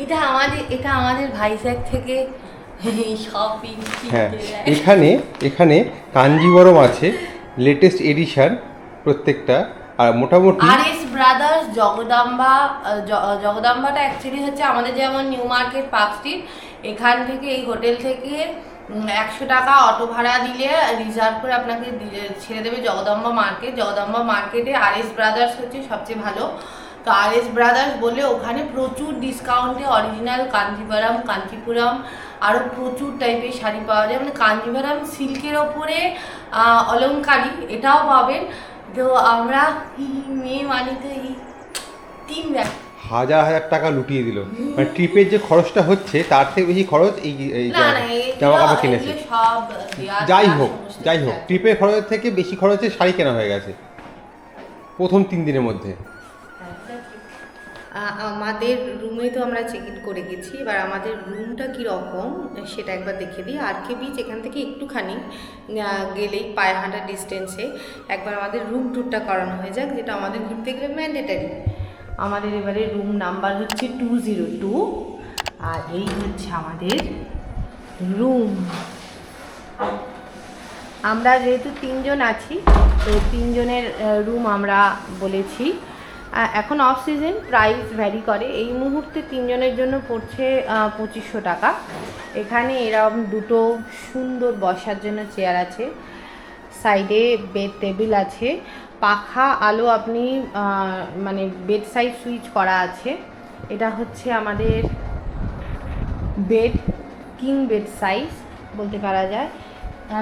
এটা আমাদের ভাইজ্যাগ থেকে শপিং। হ্যাঁ, এখানে এখানে কাঞ্জিবরম আছে, লেটেস্ট এডিশন প্রত্যেকটা। আর মোটামুটি RS ব্রাদার্স জগদম্বা, জগদম্বাটা অ্যাকচুয়ালি হচ্ছে আমাদের যেমন নিউ মার্কেট পার্ক স্ট্রিট, এখান থেকে এই হোটেল থেকে 100 টাকা অটো ভাড়া দিলে রিজার্ভ করে আপনাকে ছেড়ে দেবে জগদম্বা মার্কেট। জগদম্বা মার্কেটে RS ব্রাদার্স হচ্ছে সবচেয়ে ভালো। তো RS ব্রাদার্স বলে ওখানে প্রচুর ডিসকাউন্টে অরিজিনাল কাঞ্জিভারাম, কাঞ্চিপুরম আরও প্রচুর টাইপের শাড়ি পাওয়া যায়। মানে কাঞ্জিভারাম সিল্কের ওপরে অলংকারী এটাও পাবেন। তো আমরা মেয়ে মানি তো এই 3 ব্যাগ হাজার হাজার টাকা লুটিয়ে দিল। মানে ট্রিপের যে খরচটা হচ্ছে তার থেকে বেশি খরচ এই জামা কাপড় কিনেছে। সব যাই হোক যাই হোক, ট্রিপের খরচের থেকে বেশি খরচে শাড়ি কেনা হয়ে গেছে প্রথম 3 দিনের মধ্যে। আমাদের রুমে তো আমরা চেক ইন করে গেছি। এবার আমাদের রুমটা কীরকম সেটা একবার দেখে দিই। RK বিচ এখান থেকে একটুখানি গেলেই পায়ে হাঁটা ডিস্টেন্সে একবার আমাদের রুম ট্যুরটা করানো হয়ে যাক, যেটা আমাদের ঘুরতে গেলে ম্যান্ডেটারি। আমাদের এবারে রুম নাম্বার হচ্ছে 202, আর এই হচ্ছে আমাদের রুম। আমরা যেহেতু 3 জন আছি, তো 3 জনের রুম আমরা বলেছি। এখন অফ সিজন, প্রাইস ভ্যারি করে। এই মুহূর্তে 3 জনের জন্য পড়ছে 2500 টাকা। এখানে এরকম দুটো সুন্দর বসার জন্য চেয়ার আছে, সাইডে বেড টেবিল আছে, পাখা আলো আপনি মানে বেড সাইড সুইচ করা আছে। এটা হচ্ছে আমাদের বেড, কিং বেড সাইজ বলতে পারা যায়।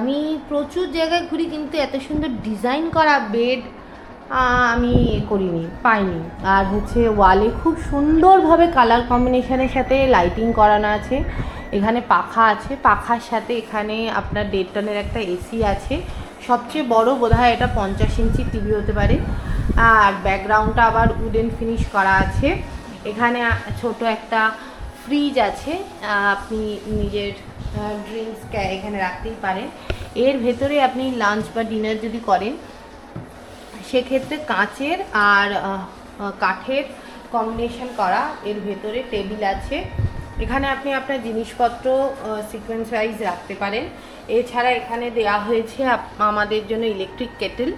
আমি প্রচুর জায়গায় ঘুরি কিন্তু এত সুন্দর ডিজাইন করা বেড আমি পাইনি। আর হচ্ছে ওয়ালে খুব সুন্দরভাবে কালার কম্বিনেশনের সাথে লাইটিং করানো আছে। এখানে পাখা আছে, পাখার সাথে এখানে আপনার 1.5 টনের একটা এসি আছে। সবচেয়ে বড় বোধহয় এটা 50 ইঞ্চি টিভি হতে পারে। আর ব্যাকগ্রাউন্ডটা আবার উডেন ফিনিশ করা আছে। এখানে ছোট একটা ফ্রিজ আছে, আপনি নিজের ড্রিঙ্কস এখানে রাখতেই পারেন। এর ভেতরে আপনি লাঞ্চ বা ডিনার যদি করেন সেক্ষেত্রে কাঁচের আর কাঠের কম্বিনেশন করা এর ভেতরে টেবিল আছে। এখানে আপনি আপনার জিনিসপত্র সিকোয়েন্স ওয়াইজ রাখতে পারেন। এছাড়া এখানে দেয়া হয়েছে আমাদের জন্য ইলেকট্রিক কেটেল।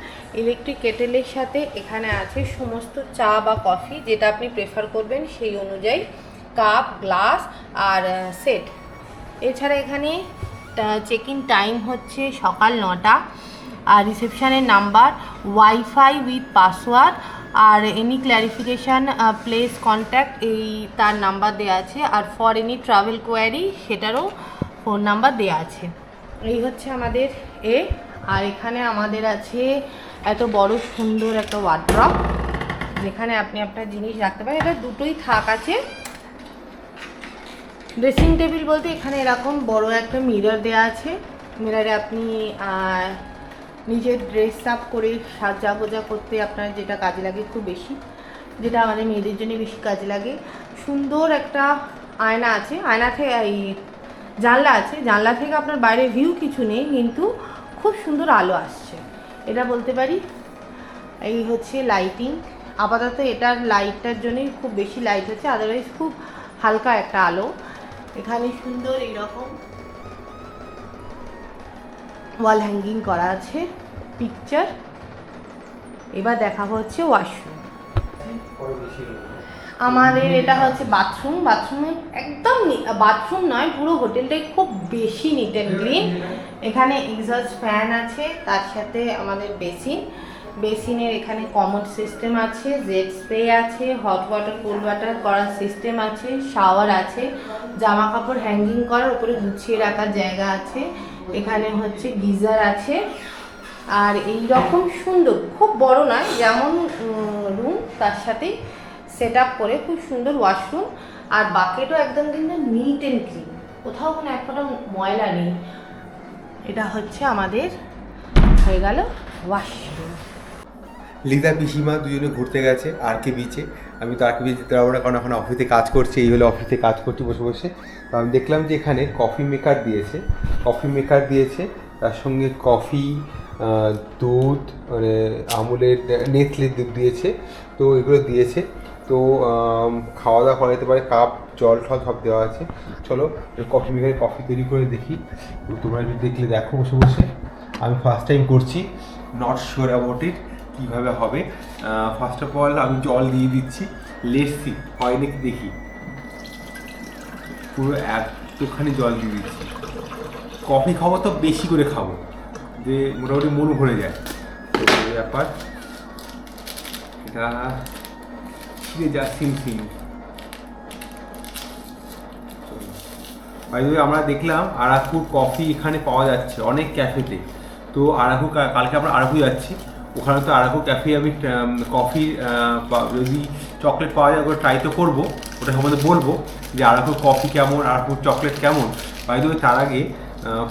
ইলেকট্রিক কেটেলের সাথে এখানে আছে সমস্ত চা বা কফি যেটা আপনি প্রেফার করবেন সেই অনুযায়ী, কাপ, গ্লাস আর সেট। এছাড়া এখানে চেক ইন টাইম হচ্ছে সকাল 9টা, আর রিসেপশানের নাম্বার, ওয়াইফাই উইথ পাসওয়ার্ড, আর এনি ক্ল্যারিফিকেশান প্লেস কন্ট্যাক্ট এই তার নাম্বার দেওয়া আছে। আর ফর এনি ট্রাভেল কোয়ারি সেটারও ফোন নাম্বার দেওয়া আছে। এই হচ্ছে আমাদের আর এখানে আমাদের আছে এত বড় সুন্দর একটা ওয়ার্ড্রপ যেখানে আপনি আপনার জিনিস রাখতে পারেন। এটা দুটোই থাক আছে। ড্রেসিং টেবিল বলতে এখানে এরকম বড় একটা মিরর দেওয়া আছে। মিররে আপনি নিজের ড্রেস আপ করে সাজা করতে আপনার যেটা কাজে লাগে খুব বেশি, যেটা আমাদের মেয়েদের জন্য বেশি কাজে লাগে। সুন্দর একটা আয়না আছে, আয়না থেকে এই জানলা আছে, জানলা থেকে আপনার বাইরে ভিউ কিছু নেই কিন্তু খুব সুন্দর আলো আসছে, এটা বলতে পারি। এই হচ্ছে লাইটিং, আপাতত এটার লাইটটার জন্যই খুব বেশি লাইট হচ্ছে, আদারওয়াইজ খুব হালকা একটা আলো। এখানে সুন্দর এইরকম ওয়াল হ্যাঙ্গিং করা আছে পিকচার। এবার দেখাবো হচ্ছে ওয়াশরুম। আমাদের এটা হচ্ছে বাথরুম। বাথরুমে একদম বাথরুম নয়, পুরো হোটেলটাই খুব বেশি নিট অ্যান্ড ক্লিন। এখানে এক্সস্ট ফ্যান আছে, তার সাথে আমাদের বেসিনের এখানে কমোড সিস্টেম আছে, জেট স্প্রে আছে, হট ওয়াটার কোল্ড ওয়াটার করার সিস্টেম আছে, শাওয়ার আছে, জামা কাপড় হ্যাঙ্গিং করার উপরে গুছিয়ে রাখার জায়গা আছে। এখানে হচ্ছে গিজার আছে। আর এই রকম সুন্দর, খুব বড় নয়, যেমন রুম তার সাথেই সেট আপ করে খুব সুন্দর ওয়াশরুম। আর বাকেটও একদম কিন্তু নিট অ্যান্ড ক্লিন, কোথাও কোনো এক ফোঁটা ময়লা নেই। এটা হচ্ছে আমাদের হয়ে গেল ওয়াশরুম। লিদা পিসিমা দুজনে ঘুরতে গেছে RK বিচে। আমি তো RK বিচে যেতে পারবো না, কারণ এখন অফিসে কাজ করছি। এই হলো অফিসে কাজ করছি বসে বসে। তো আমি দেখলাম যে এখানে কফি মেকার দিয়েছে, তার সঙ্গে কফি, দুধ, মানে আমুলের নেসলের দুধ দিয়েছে, তো এগুলো দিয়েছে। তো খাওয়া দাওয়া করা যেতে পারে, কাপ জল টল সব দেওয়া আছে। চলো কফি মেকারে কফি তৈরি করে দেখি, তো তোমরা যদি দেখলে দেখো বসে বসে। আমি ফার্স্ট টাইম করছি, নট শিওর অ্যাবাউট ইট কীভাবে হবে। ফার্স্ট অফ অল আমি জল দিয়ে দিচ্ছি, লেটসি হয় নাকি দেখি। পুরো একটুখানি জল দিয়ে দিচ্ছি। কফি খাবো তো বেশি করে খাবো, যে মোটামুটি মন ভরে যায়, তো এই ব্যাপার। এটা ছিঁড়ে যা সিম আমরা দেখলাম আরাকুর কফি এখানে পাওয়া যাচ্ছে অনেক ক্যাফেতে। তো আরাকু কালকে আমরা আরাকু যাচ্ছি, ওখানে তো আরাকু ক্যাফে আমি কফি যদি চকলেট পাওয়া যায় ওটা ট্রাই তো করবো, ওটা সম্বন্ধে বলবো যে আরাকুর কফি কেমন, আরাকুর চকলেট কেমন। তার আগে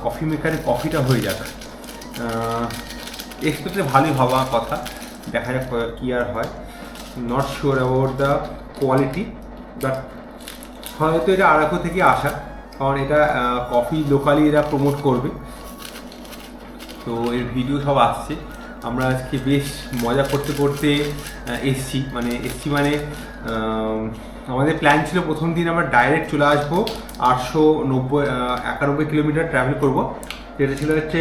কফি মেকারে কফিটা হয়ে যাক। এক্সপেক্টে ভালোই হওয়া কথা, দেখা যাক কী আর হয়। Not sure about the quality, but হয়তো এটা আরাকু থেকে আসা, কারণ এটা কফি লোকালি এরা প্রমোট করবে, তো এর ভিডিও সব আসছে। আমরা আজকে বেশ মজা করতে করতে এসছি মানে আমাদের প্ল্যান ছিল প্রথম দিন আমরা ডাইরেক্ট চলে আসবো 891 কিলোমিটার ট্রাভেল করব, যেটা ছিল হচ্ছে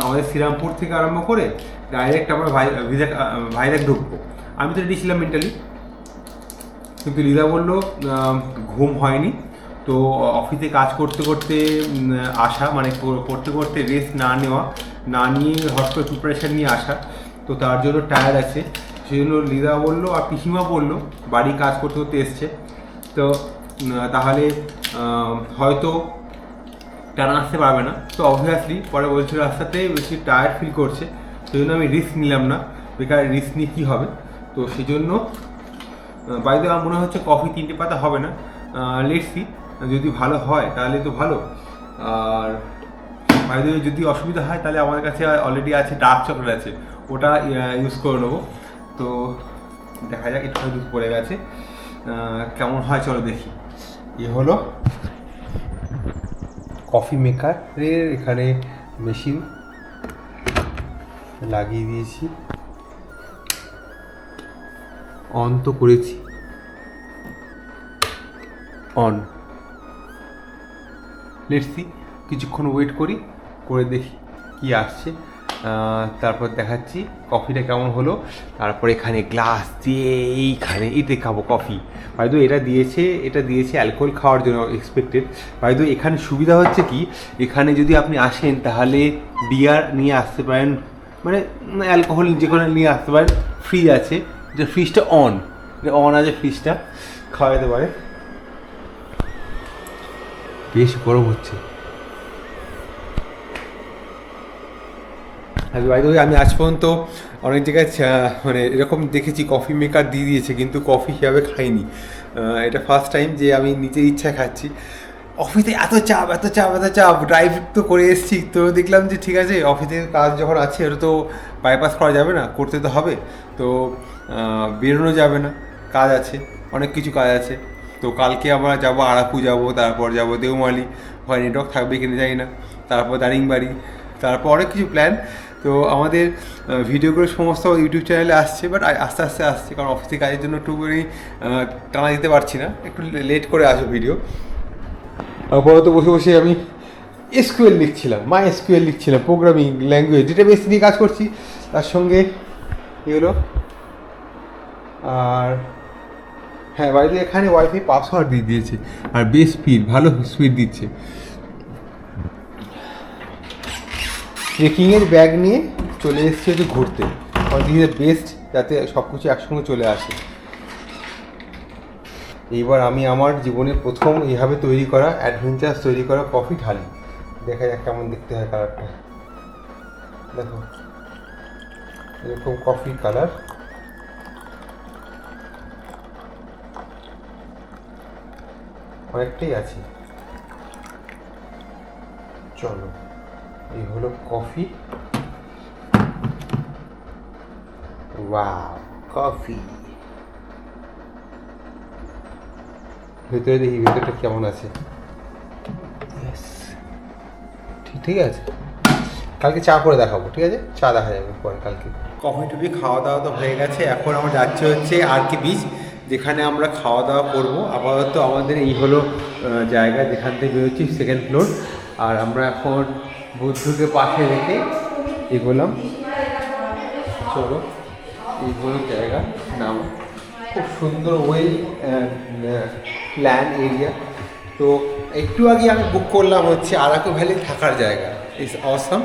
আমাদের শ্রীরামপুর থেকে আরম্ভ করে ডাইরেক্ট আমরা ভাইজ্যাক ঢুকবো। আমি তো রেডি ছিলাম মেন্টালি, কিন্তু লিদা বললো ঘুম হয়নি, তো অফিসে কাজ করতে করতে আসা, মানে করতে করতে রেস্ট না নিয়ে হট করে প্রিপারেশান নিয়ে আসা, তো তার জন্য টায়ার্ড আছে। সেই জন্য লিদা বললো আর পিসিমা বললো বাড়ি কাজ করতে করতে এসছে, তো তাহলে হয়তো টানা আসতে পারবে না। তো অবভিয়াসলি পরে বলছিল রাস্তাতে বেশি টায়ার্ড ফিল করছে, সেই জন্য আমি রিস্ক নিলাম না, বেকার রিস্ক নিয়ে কী হবে। তো সেই জন্য বাইরে আমার মনে হচ্ছে কফি 3টে পাতা হবে না, লেটসি, যদি ভালো হয় তাহলে তো ভালো। আর বাইরে যদি অসুবিধা হয় তাহলে আমাদের কাছে অলরেডি আছে ডার্ক চকলেট আছে, ওটা ইউজ করে নেবো। তো দেখা যাক, একটু দুধ পড়ে গেছে, কেমন হয় চলো দেখি। এ হলো কফি মেকারের এখানে মেশিন লাগিয়ে দিয়েছি, অন তো করেছি, অন। লেটস সি, কিছুক্ষণ ওয়েট করে দেখি কি আসছে, তারপর দেখাচ্ছি কফিটা কেমন হলো। তারপর এখানে গ্লাস দিয়ে এইখানে এতে খাবো কফি। হয়তো এটা দিয়েছে অ্যালকোহল খাওয়ার জন্য এক্সপেক্টেড। হয়তো এখানে সুবিধা হচ্ছে কি, এখানে যদি আপনি আসেন তাহলে বিয়ার নিয়ে আসতে পারেন, মানে অ্যালকোহল যে কোনো নিয়ে আসতে পারেন। ফ্রিজ আছে, যে ফ্রিজটা অন আছে, ফ্রিজটা খাওয়া যেতে পারে। বেশ গরম হচ্ছে। আমি আজ পর্যন্ত অনেক জায়গায় মানে এরকম দেখেছি কফি মেকার দিয়ে দিয়েছে, কিন্তু কফি হিসাবে খাইনি। এটা ফার্স্ট টাইম যে আমি নিজের ইচ্ছায় খাচ্ছি। অফিসে এত চাপ, ড্রাইভ তো করে এসেছি, তো দেখলাম যে ঠিক আছে অফিসে কাজ যখন আছে ওটা তো বাইপাস করা যাবে না, করতে তো হবে, তো বেরোনো যাবে না, কাজ আছে, অনেক কিছু কাজ আছে। তো কালকে আমরা যাবো আরাকু যাবো, তারপর যাবো দেওমালি, হয় নেটওয়ার্ক থাকবে কিনা জানি না, তারপর দারিংবাড়ি, তারপর অনেক কিছু প্ল্যান। তো আমাদের ভিডিওগুলো সমস্ত ইউটিউব চ্যানেলে আসছে, বাট আস্তে আস্তে আসছে, কারণ অফিসে কাজের জন্য একটুখানি টানা দিতে পারছি না, একটু লেট করে আসবে ভিডিও। আপাতত বসে বসে আমি এসকিউএল লিখছিলাম, MySQL লিখছিলাম, প্রোগ্রামিং ল্যাঙ্গুয়েজ, ডেটাবেস নিয়ে কাজ করছি, তার সঙ্গে এগুলো। আর হ্যাঁ, বাইরে এখানে ওয়াইফাই পাসওয়ার্ড দিয়ে দিয়েছে, আর বেশ ভালো স্পিড দিচ্ছে। ট্রেকিংয়ের ব্যাগ নিয়ে চলে এসেছি হচ্ছে ঘুরতে, কারণ দিস ইজ বেস্ট, যাতে সব কিছু একসঙ্গে চলে আসে। এইবার আমি আমার জীবনের প্রথম এইভাবে তৈরি করা অ্যাডভেঞ্চার তৈরি করা কফি ঢালি, দেখা যাক কেমন দেখতে হয় কালারটা। দেখো এরকম কফি কালার, অনেকটাই আছে। চলো, এই হলো কফি। Wow, coffee. ভেতরে দেখি ভেতরটা কেমন আছে। ঠিক আছে, কালকে চা করে দেখাবো, ঠিক আছে, চা দেখা যাবে পরে কালকে। কফি টফি খাওয়া দাওয়া তো হয়ে গেছে, এখন আমরা যাচ্ছি হচ্ছে আর কে বিচ। যেখানে আমরা খাওয়া দাওয়া করবো। আপাতত আমাদের এই হলো জায়গা যেখান থেকে বেরোচ্ছি, সেকেন্ড ফ্লোর। আর আমরা এখন বুদ্ধকে পাশে রেখে এগোলাম। চলো, এই হলো জায়গা নাম, খুব সুন্দর ওয়েল প্ল্যান এরিয়া। তো একটু আগে আমি বুক করলাম হচ্ছে আরাকু ভ্যালি থাকার জায়গা, ইটস অসাম।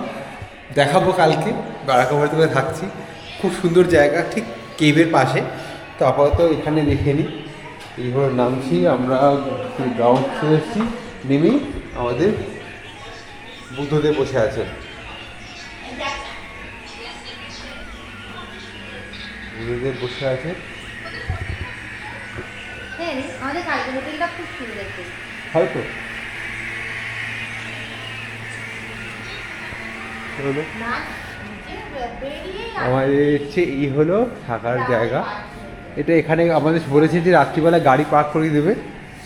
দেখাবো কালকে। আরাকু ভ্যালিতে থাকছি, খুব সুন্দর জায়গা, ঠিক কেভের পাশে। তো আপাতত এখানে দেখে নিই। এই হলো নামছি আমরা, গ্রাউন্ড ফ্লোরে এসেছি। নেমেই আমাদের বুদ্ধদেব বসে আছেন। বুদ্ধদেব বসে আছে। আমাদের কালকে হোটেলটা খুব সুন্দর, হয়তো আমাদের হচ্ছে এই হলো থাকার জায়গা। এটা এখানে আমাদের বলেছে যে রাত্রিবেলা গাড়ি পার্ক করে দেবে,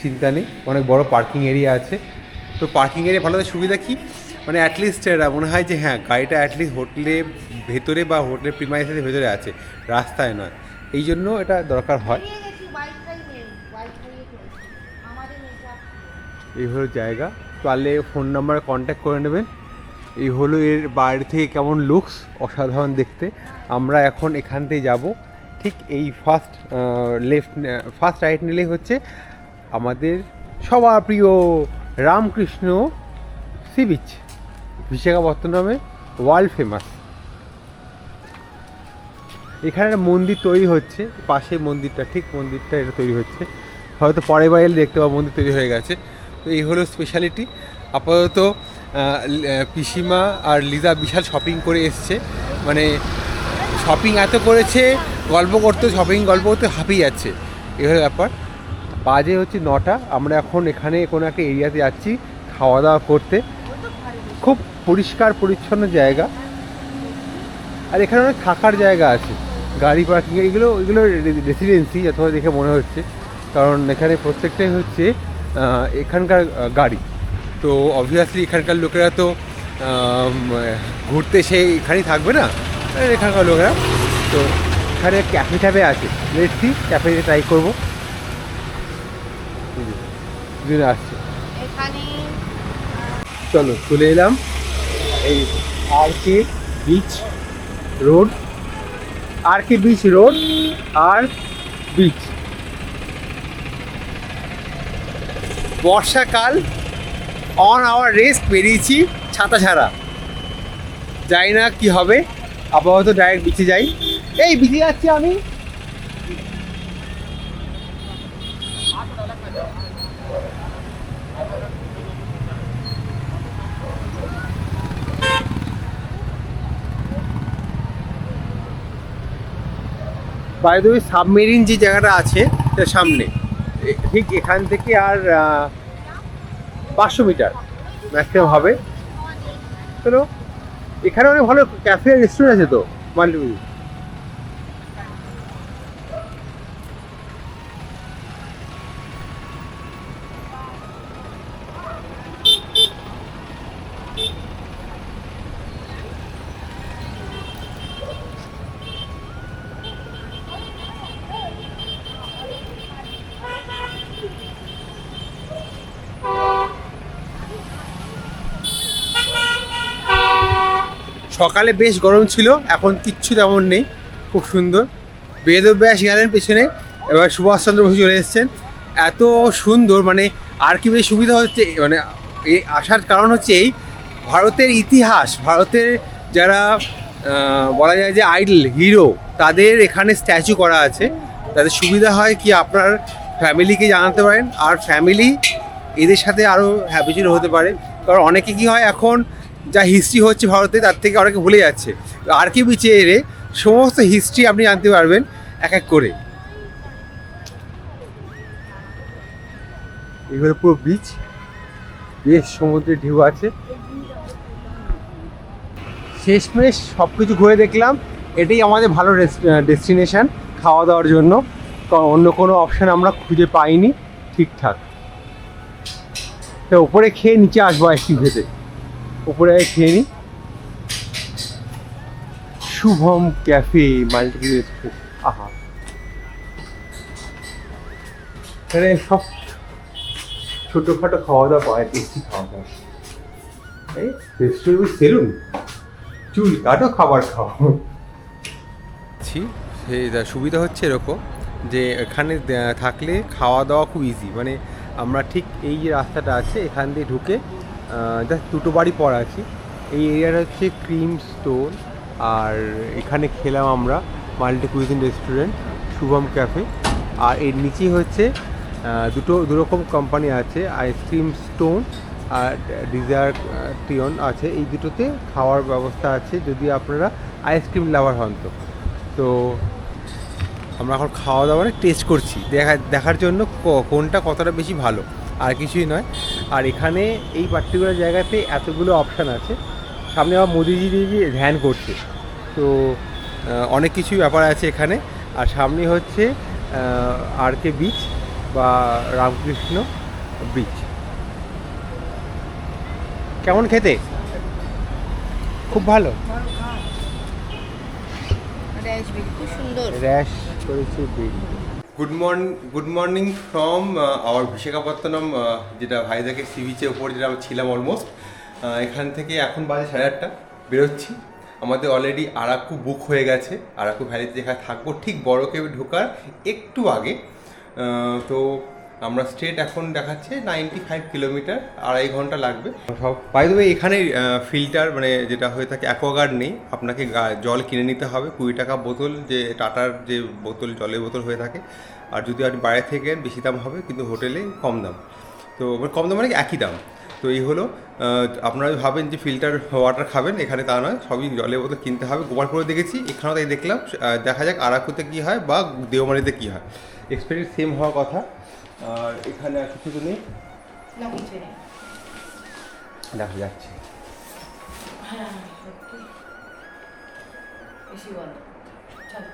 চিন্তা নেই, অনেক বড় পার্কিং এরিয়া আছে। তো পার্কিং এরিয়া ভালো সুবিধা কি, মানে অ্যাটলিস্ট মনে হয় যে হ্যাঁ গাড়িটা অ্যাটলিস্ট হোটেলের ভেতরে বা হোটেলের প্রিমাইসের ভেতরে আছে, রাস্তায় নয়। এই জন্য এটা দরকার হয়। এই হলো জায়গা, পারলে ফোন নাম্বারে কন্ট্যাক্ট করে নেবেন। এই হলো এর বাইরে থেকে কেমন লুকস, অসাধারণ দেখতে। আমরা এখন এখান থেকে যাব, ঠিক এই ফার্স্ট রাইট নিলেই হচ্ছে আমাদের সবার প্রিয় রামকৃষ্ণ সি বিচ, বিশাখাপত্তনমে ওয়ার্ল্ড ফেমাস। এখানে একটা মন্দির তৈরি হচ্ছে, পাশে মন্দিরটা, ঠিক মন্দিরটা এটা তৈরি হচ্ছে, হয়তো পরের বার এলে দেখতে পাবো মন্দির তৈরি হয়ে গেছে। তো এই হলো স্পেশালিটি। আপাতত পিসিমা আর লিজা বিশাল শপিং করে এসছে, মানে শপিং এত করেছে, গল্প করতে হাঁপিয়ে যাচ্ছে। এই হলো ব্যাপার। বাজে হচ্ছে 9টা। আমরা এখন এখানে কোনো একটা এরিয়াতে যাচ্ছি খাওয়া দাওয়া করতে। খুব পরিষ্কার পরিচ্ছন্ন জায়গা, আর এখানে অনেক থাকার জায়গা আছে, গাড়ি পার্কিং, এগুলো রেসিডেন্সি যতটা দেখে মনে হচ্ছে, কারণ এখানে প্রত্যেকটাই হচ্ছে এখানকার গাড়ি। তো অবভিয়াসলি এখানকার লোকেরা তো ঘুরতে সে এখানেই থাকবে না, এখানকার লোকেরা। তো এখানে ক্যাফে ট্যাফে আছে, লেটসি ক্যাফেতে ট্রাই করবো। আসছে, চলো চলে এলাম এই আরকে বিচ রোড আর বিচ। বর্ষাকাল, অন আওয়ার রেস্ট, বেরিয়েছি ছাতা ছাড়া, জানি না কি হবে। আপাতত ডাইরেক্ট বিচে যাই। এই বিচে যাচ্ছি আমি। বাই দ্য ওয়ে, সাবমেরিন যে জায়গাটা আছে তার সামনে, ঠিক এখান থেকে আর 500 মিটার ম্যাক্সিমাম হবে। চলো, এখানে অনেক ভালো ক্যাফে রেস্টুরেন্ট আছে তো, মাল্টিপুল। সকালে বেশ গরম ছিল, এখন কিচ্ছু তেমন নেই, খুব সুন্দর। বেদব্যাস গেলেন পেছনে, এবার সুভাষচন্দ্র বসু চলে এসেছেন। এত সুন্দর, মানে আর কি বেশ সুবিধা হচ্ছে, মানে এই আসার কারণ হচ্ছে এই ভারতের ইতিহাস, ভারতের যারা বলা যায় যে আইডল হিরো, তাদের এখানে স্ট্যাচু করা আছে। তাদের সুবিধা হয় কি, আপনার ফ্যামিলিকে জানাতে পারেন, আর ফ্যামিলি এদের সাথে আরও হ্যাবিচুয়াল হতে পারে। কারণ অনেকে কি হয়, এখন যা হিস্ট্রি হচ্ছে ভারতে, তার থেকে অনেকে ভুলে যাচ্ছে। আর কি বিচে এলে সমস্ত হিস্ট্রি আপনি জানতে পারবেন এক এক করে। এগুলো পুরো বিচ, বেশ সমুদ্রের ঢেউ আছে। শেষমেশ সব কিছু ঘুরে দেখলাম, এটাই আমাদের ভালো ডেস্টিনেশন খাওয়া দাওয়ার জন্য, কারণ অন্য কোনো অপশান আমরা খুঁজে পাইনি ঠিকঠাক। তো উপরে খেয়ে নিচে আসবো একটু ভেতরে, উপরে খেয়ে নিই। শুভম ক্যাফে মাল্টিপ্লেক্স, আহা এখানে সব ছোটোখাটো খাওয়া দাওয়া পায়, টেস্টি খাওয়া দাওয়া। এই রেস্টুরেন্ট সেলুন, চুল কাটো খাবার খাও। সেই সুবিধা হচ্ছে এরকম যে এখানে থাকলে খাওয়া দাওয়া খুব ইজি, মানে আমরা ঠিক এই যে রাস্তাটা আছে এখান দিয়ে ঢুকে জাস্ট দুটো বাড়ি পর আছি। এই এরিয়াটা হচ্ছে ক্রিম স্টোন, আর এখানে খেলাম আমরা multi cuisine restaurant, Shubham cafe. আর এর নিচেই হচ্ছে দুরকম কোম্পানি আছে, আইসক্রিম স্টোন আর ডিজায়ার টিয়ন আছে। এই দুটোতে খাওয়ার ব্যবস্থা আছে যদি আপনারা আইসক্রিম লাভার হন। তো আমরা এখন খাওয়া দাওয়া টেস্ট করছি দেখার জন্য কোনটা কতটা বেশি ভালো, আর কিছুই নয়। আর এখানে এই পার্টিকুলার জায়গাতে এতগুলো অপশান আছে। সামনে আবার মোদিজি ধ্যান করছে, তো অনেক কিছুই ব্যাপার আছে এখানে। আর সামনে হচ্ছে আরকে বিচ বা রামকৃষ্ণ বিচ। কেমন খেতে? খুব ভালো, খুব সুন্দর র্যাশ করেছে বিল। Good morning from our Visakhapatnam, যেটা ভাইজাগের সি বিচের ওপর যেটা আমরা ছিলাম অলমোস্ট। এখান থেকে এখন বাজে 8:30, বেরোচ্ছি। আমাদের অলরেডি আরাকু বুক হয়ে গেছে। আরাকু ভ্যালিতে যেখানে থাকবো ঠিক বড় কেবে ঢোকার একটু আগে। তো আমরা স্ট্রেট এখন দেখাচ্ছে 95 কিলোমিটার, 2.5 ঘন্টা লাগবে সব। বাই দ্য ওয়ে এখানে ফিল্টার মানে যেটা হয়ে থাকে অ্যাকোয়াগার্ড নেই, আপনাকে জল কিনে নিতে হবে 20 টাকা বোতল, যে টাটার যে বোতল জলের বোতল হয়ে থাকে। আর যদি আপনি বাইরে থেকে বেশি দাম হবে, কিন্তু হোটেলে কম দাম। তো কম দাম মানে একই দাম। তো এই হলো, আপনারা ভাবেন যে ফিল্টার ওয়াটার খাবেন, এখানে তা নয়, সবই জলের বোতল কিনতে হবে। গোপাল করে দেখেছি, এখানেও তাই দেখলাম। দেখা যাক আরাকুতে কী হয় বা দেওমারিতে কী হয়, এক্সপিরিয়েন্স সেম হওয়ার কথা। আর এখানে আর কিছু নেই, দেখা যাচ্ছে। হ্যাঁ, সত্যি বেশি বলো, চলো।